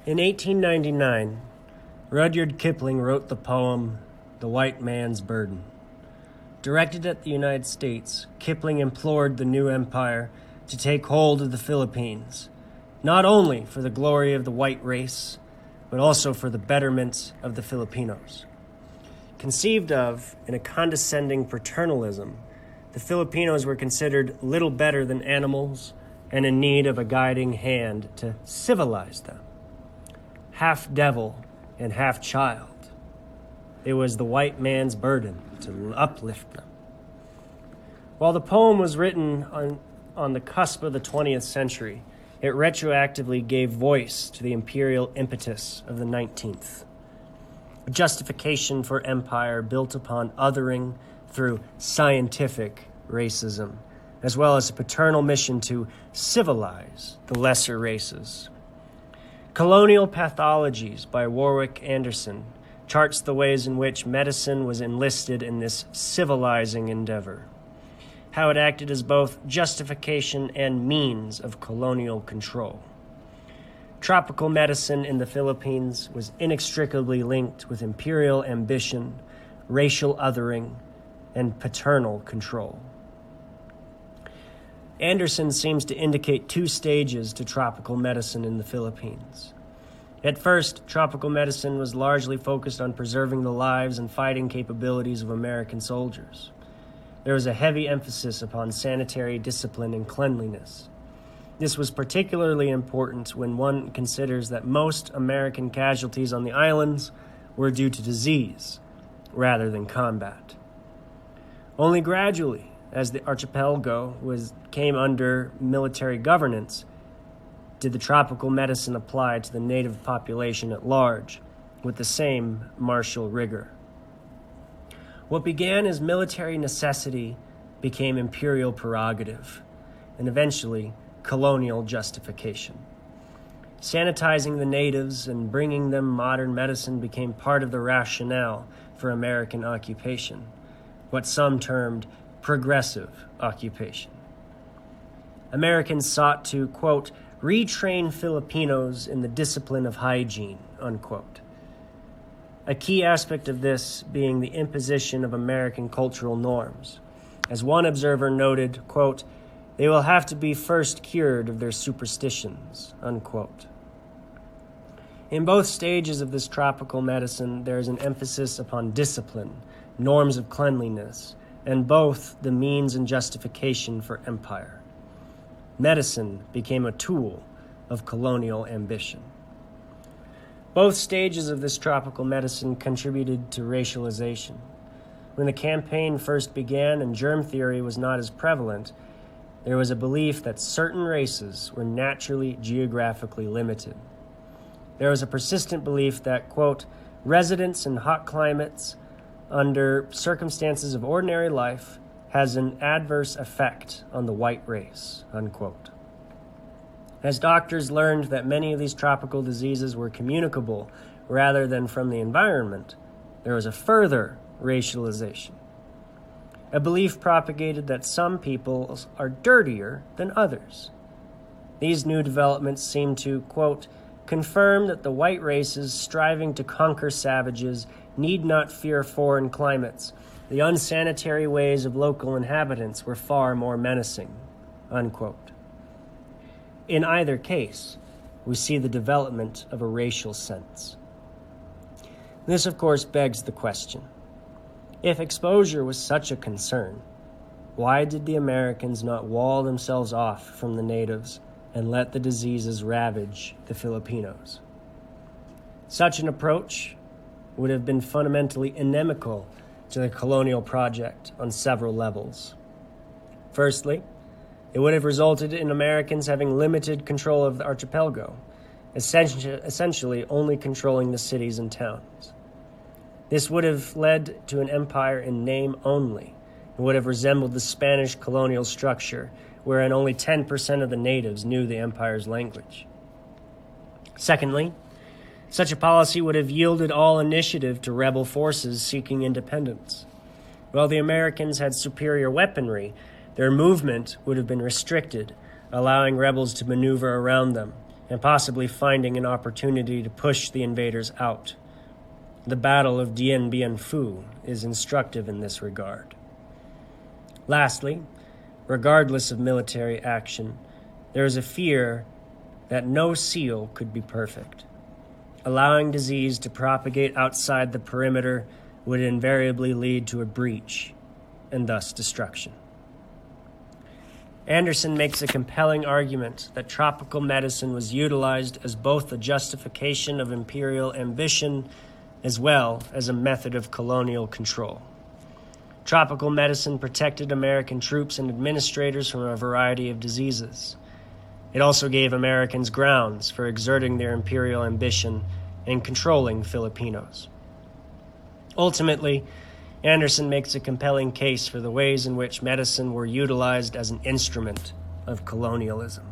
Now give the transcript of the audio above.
In 1899, Rudyard Kipling wrote the poem, The White Man's Burden. Directed at the United States, Kipling implored the new empire to take hold of the Philippines, not only for the glory of the white race, but also for the betterment of the Filipinos. Conceived of in a condescending paternalism, the Filipinos were considered little better than animals and in need of a guiding hand to civilize them. Half devil and half child, it was the white man's burden to uplift them. While the poem was written on the cusp of the 20th century, it retroactively gave voice to the imperial impetus of the 19th, a justification for empire built upon othering through scientific racism, as well as a paternal mission to civilize the lesser races. Colonial Pathologies by Warwick Anderson charts the ways in which medicine was enlisted in this civilizing endeavor, how it acted as both justification and means of colonial control. Tropical medicine in the Philippines was inextricably linked with imperial ambition, racial othering, and paternal control. Anderson seems to indicate two stages to tropical medicine in the Philippines. At first, tropical medicine was largely focused on preserving the lives and fighting capabilities of American soldiers. There was a heavy emphasis upon sanitary discipline and cleanliness. This was particularly important when one considers that most American casualties on the islands were due to disease rather than combat. Only gradually, as the archipelago came under military governance, did the tropical medicine apply to the native population at large with the same martial rigor. What began as military necessity became imperial prerogative, and eventually colonial justification. Sanitizing the natives and bringing them modern medicine became part of the rationale for American occupation, what some termed progressive occupation. Americans sought to, quote, retrain Filipinos in the discipline of hygiene, unquote. A key aspect of this being the imposition of American cultural norms. As one observer noted, quote, they will have to be first cured of their superstitions, unquote. In both stages of this tropical medicine, there is an emphasis upon discipline, norms of cleanliness, and both the means and justification for empire. Medicine became a tool of colonial ambition. Both stages of this tropical medicine contributed to racialization. When the campaign first began and germ theory was not as prevalent, there was a belief that certain races were naturally geographically limited. There was a persistent belief that, quote, residence in hot climates under circumstances of ordinary life has an adverse effect on the white race, unquote. As doctors learned that many of these tropical diseases were communicable rather than from the environment, there was a further racialization. A belief propagated that some peoples are dirtier than others. These new developments seem to, quote, confirm that the white races striving to conquer savages need not fear foreign climates. The unsanitary ways of local inhabitants were far more menacing, unquote. In either case, we see the development of a racial sense. This, of course, begs the question. If exposure was such a concern, why did the Americans not wall themselves off from the natives and let the diseases ravage the Filipinos? Such an approach would have been fundamentally inimical to the colonial project on several levels. Firstly, it would have resulted in Americans having limited control of the archipelago, essentially only controlling the cities and towns. This would have led to an empire in name only, and would have resembled the Spanish colonial structure, wherein only 10% of the natives knew the empire's language. Secondly, such a policy would have yielded all initiative to rebel forces seeking independence. While the Americans had superior weaponry, their movement would have been restricted, allowing rebels to maneuver around them, and possibly finding an opportunity to push the invaders out. The Battle of Dien Bien Phu is instructive in this regard. Lastly, regardless of military action, there is a fear that no seal could be perfect. Allowing disease to propagate outside the perimeter would invariably lead to a breach, and thus destruction. Anderson makes a compelling argument that tropical medicine was utilized as both a justification of imperial ambition as well as a method of colonial control. Tropical medicine protected American troops and administrators from a variety of diseases. It also gave Americans grounds for exerting their imperial ambition and controlling Filipinos. Ultimately, Anderson makes a compelling case for the ways in which medicine were utilized as an instrument of colonialism.